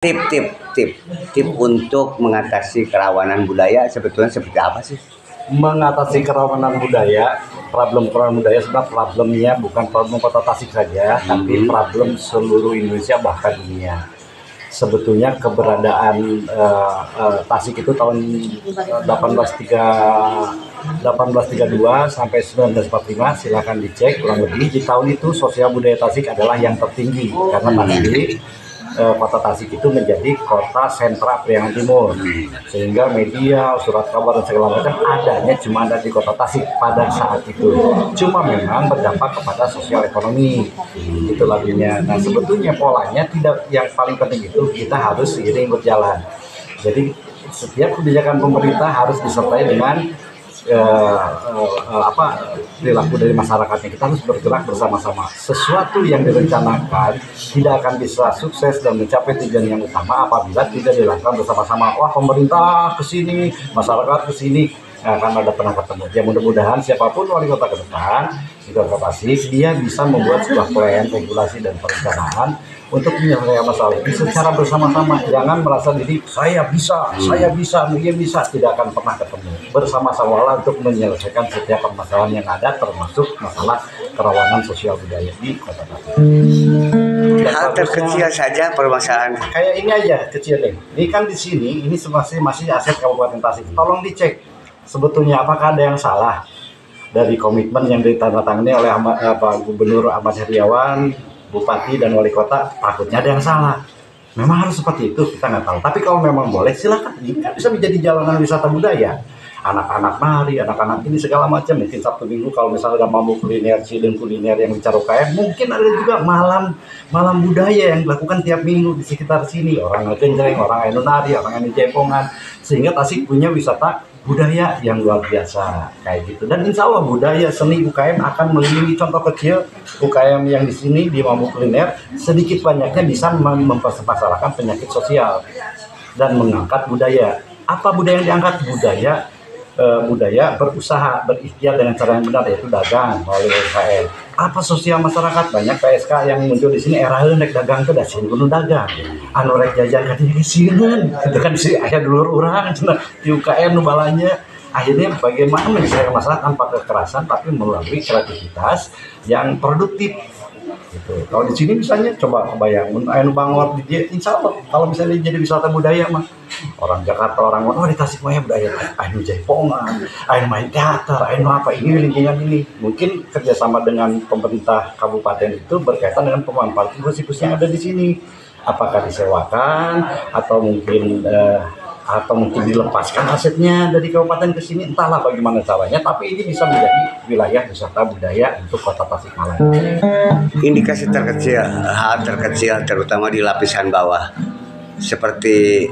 Tip untuk mengatasi kerawanan budaya sebetulnya seperti apa sih? Mengatasi kerawanan budaya, problem kerawanan budaya sebenarnya problemnya bukan problem Kota Tasik saja, tapi problem seluruh Indonesia bahkan dunia. Sebetulnya keberadaan Tasik itu tahun 1832 sampai 1945, silakan dicek kurang lebih. Di tahun itu sosial budaya Tasik adalah yang tertinggi karena tadi Kota Tasik itu menjadi kota sentra Priangan Timur, sehingga media, surat kabar dan segala macam adanya cuma ada di Kota Tasik pada saat itu. Cuma memang berdampak kepada sosial ekonomi, itu lagunya. Nah sebetulnya polanya tidak, yang paling penting itu kita harus seiring berjalan. Jadi setiap kebijakan pemerintah harus disertai dengan perilaku dari masyarakatnya. Kita harus bergerak bersama-sama. Sesuatu yang direncanakan tidak akan bisa sukses dan mencapai tujuan yang utama apabila tidak dilakukan bersama-sama. Wah, pemerintah ke sini, masyarakat ke sini, akan ada pernah ketemu. Ya mudah-mudahan siapapun wali kota ke depan di Kota Tasik, dia bisa membuat sebuah plan, regulasi dan perencanaan untuk menyelesaikan masalah ini secara bersama-sama. Jangan merasa diri saya bisa, dia bisa, tidak akan pernah ketemu. Bersama-sama untuk menyelesaikan setiap permasalahan yang ada, termasuk masalah kerawanan sosial budaya di Kota Tasik. Hal terkecil saja permasalahan. Kayak ini aja kecil deh. Ini kan di sini, ini masih aset Kabupaten Tasik. Tolong dicek sebetulnya apakah ada yang salah dari komitmen yang ditandatangani oleh Gubernur Ahmad Heriawan, Bupati dan Wali Kota. Takutnya ada yang salah. Memang harus seperti itu, kita nggak tahu. Tapi kalau memang boleh, silakan. Ini kan bisa menjadi jalanan wisata budaya. Anak-anak mari, anak-anak ini segala macam. Mungkin Sabtu Minggu kalau misalnya udah mau kuliner, dan kuliner yang bicara UKM, mungkin ada juga malam budaya yang dilakukan tiap minggu di sekitar sini. Orang Genjreng, orang Anu Nari, orang Anu Jaipongan. Sehingga Tasik punya wisata budaya yang luar biasa kayak gitu. Dan insya Allah budaya seni UKM akan melindungi. Contoh kecil UKM yang di sini di Mambu Kuliner sedikit banyaknya bisa mempermasalahkan penyakit sosial dan mengangkat budaya. Apa budaya yang diangkat? Budaya berusaha, berikhtiar dengan cara yang benar, yaitu dagang melalui UKM. Apa sosial masyarakat? Banyak PSK yang muncul di sini era nek dagang ke dasin kudu dagang. Anu rek jajan ka dieu sieun. Itu kan si aya dulur urang cenah di UKM nu balanya. Akhirnya bagaimana menyelesaikan masalah tanpa kekerasan tapi melalui kreativitas yang produktif. Gitu. Kalau di sini misalnya coba kebayang anu Bangor di dia, insya Allah kalau misalnya jadi wisata budaya mah orang Jakarta, orang di Tasikmalaya budaya anu Jaipongan, anu main teater, anu apa ini lingkungan ini. Mungkin kerjasama dengan pemerintah kabupaten itu berkaitan dengan pemanfaatan situs yang ada di sini. Apakah disewakan atau mungkin dilepaskan asetnya dari kabupaten ke sini, entahlah bagaimana caranya, tapi ini bisa menjadi wilayah wisata budaya untuk Kota Tasikmalaya. Indikasi terkecil, hal terkecil terutama di lapisan bawah. Seperti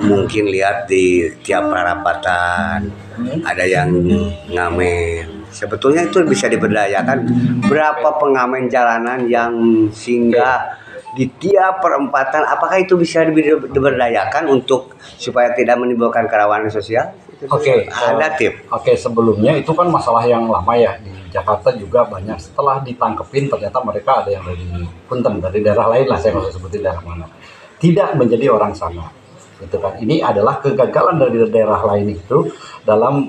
mungkin lihat di tiap perapatan ada yang ngamen. Sebetulnya itu bisa diberdayakan. Berapa pengamen jalanan yang singgah di tiap perempatan, apakah itu bisa diberdayakan untuk supaya tidak menimbulkan kerawanan sosial? Oke, ada tip. Oke, sebelumnya itu kan masalah yang lama ya, di Jakarta juga banyak. Setelah ditangkepin ternyata mereka ada yang dari Punten, dari daerah lain lah, saya nggak usah sebutin daerah mana, tidak menjadi orang sana. Gitu kan. Ini adalah kegagalan dari daerah lain itu dalam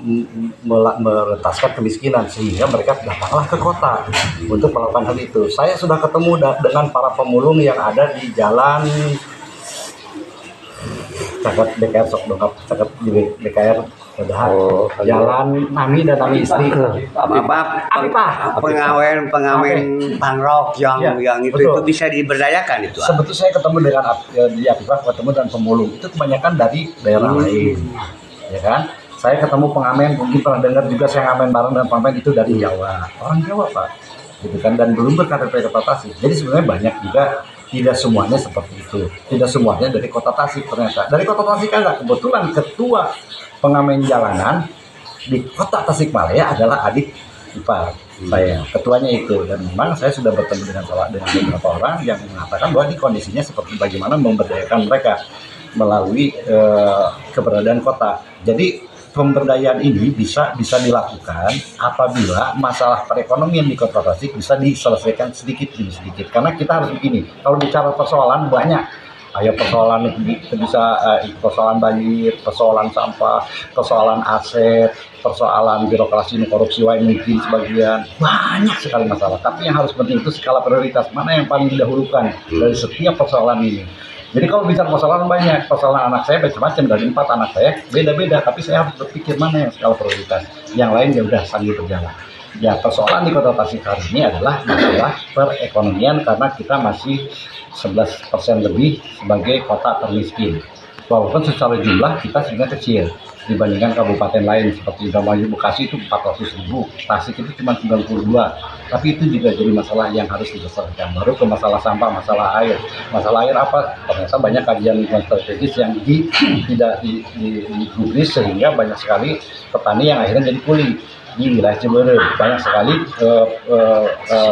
meretaskan kemiskinan, sehingga mereka datanglah ke kota untuk melakukan hal itu. Saya sudah ketemu dengan para pemulung yang ada di jalan caket BKR sok dongkap caket di BKR jalan Nami dan Nami istri pengamen pangrok yang itu betul. Itu bisa diberdayakan itu. Sebetulnya saya ketemu dengan di Apipah, ketemu dengan pemulung itu kebanyakan dari daerah lain, ya kan. Saya ketemu pengamen, mungkin pernah dengar juga saya ngamen bareng dan pengamen itu dari Jawa, orang Jawa Pak, gitu kan, dan belum berKTP Kota Tasik. Jadi sebenarnya banyak juga, tidak semuanya seperti itu, tidak semuanya dari Kota Tasik ternyata. Dari Kota Tasik enggak, kebetulan ketua pengamen jalanan di Kota Tasikmalaya adalah adik ipar saya, ketuanya itu. Dan memang saya sudah bertemu dengan beberapa orang yang mengatakan bahwa di kondisinya seperti bagaimana memberdayakan mereka melalui keberadaan kota. Jadi pemberdayaan ini bisa dilakukan apabila masalah perekonomian di Kota Tasik bisa diselesaikan sedikit demi sedikit. Karena kita harus begini, kalau bicara persoalan banyak, Ayo persoalan itu bisa persoalan banjir, persoalan sampah, persoalan aset, persoalan birokrasi korupsi wae mungkin sebagian, banyak sekali masalah. Tapi yang harus penting itu skala prioritas, mana yang paling didahulukan dari setiap persoalan ini. Jadi kalau bicara persoalan banyak, persoalan anak saya macam-macam, dari 4 anak saya beda-beda, tapi saya harus berpikir mana yang skala prioritas. Yang lain ya udah sambil berjalan. Ya, persoalan di Kota Tasik hari ini adalah masalah perekonomian karena kita masih 11% lebih sebagai kota termiskin. Walaupun secara jumlah kita sebenarnya kecil dibandingkan kabupaten lain seperti Indramayu, Bekasi itu 400.000, Tasik itu cuma 92. Tapi itu juga jadi masalah yang harus diselesaikan. Baru ke masalah sampah, masalah air. Masalah air apa? Ternyata banyak kajian lingkungan strategis yang tidak digubris sehingga banyak sekali petani yang akhirnya jadi kuli. Di wilayah Ciberem banyak sekali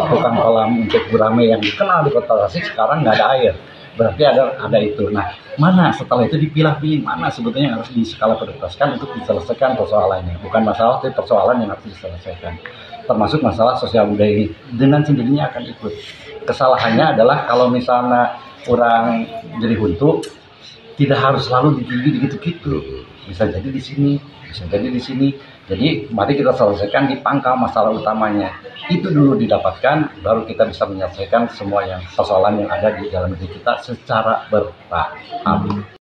tukang kolam untuk gurame yang dikenal di Kota Tasik sekarang nggak ada air, berarti ada itu. Nah, mana setelah itu dipilah-pilih mana sebetulnya yang harus diskala prioritaskan untuk diselesaikan persoalannya, bukan masalah tapi persoalan yang harus diselesaikan, termasuk masalah sosial budaya ini dengan sendirinya akan ikut. Kesalahannya adalah kalau misalnya kurang jadi huntu, tidak harus selalu ditinggi gitu-gitu, bisa jadi di sini, bisa jadi di sini. Jadi mari kita selesaikan di pangkal masalah utamanya. Itu dulu didapatkan, baru kita bisa menyelesaikan semua yang persoalan yang ada di dalam diri kita secara bertahap.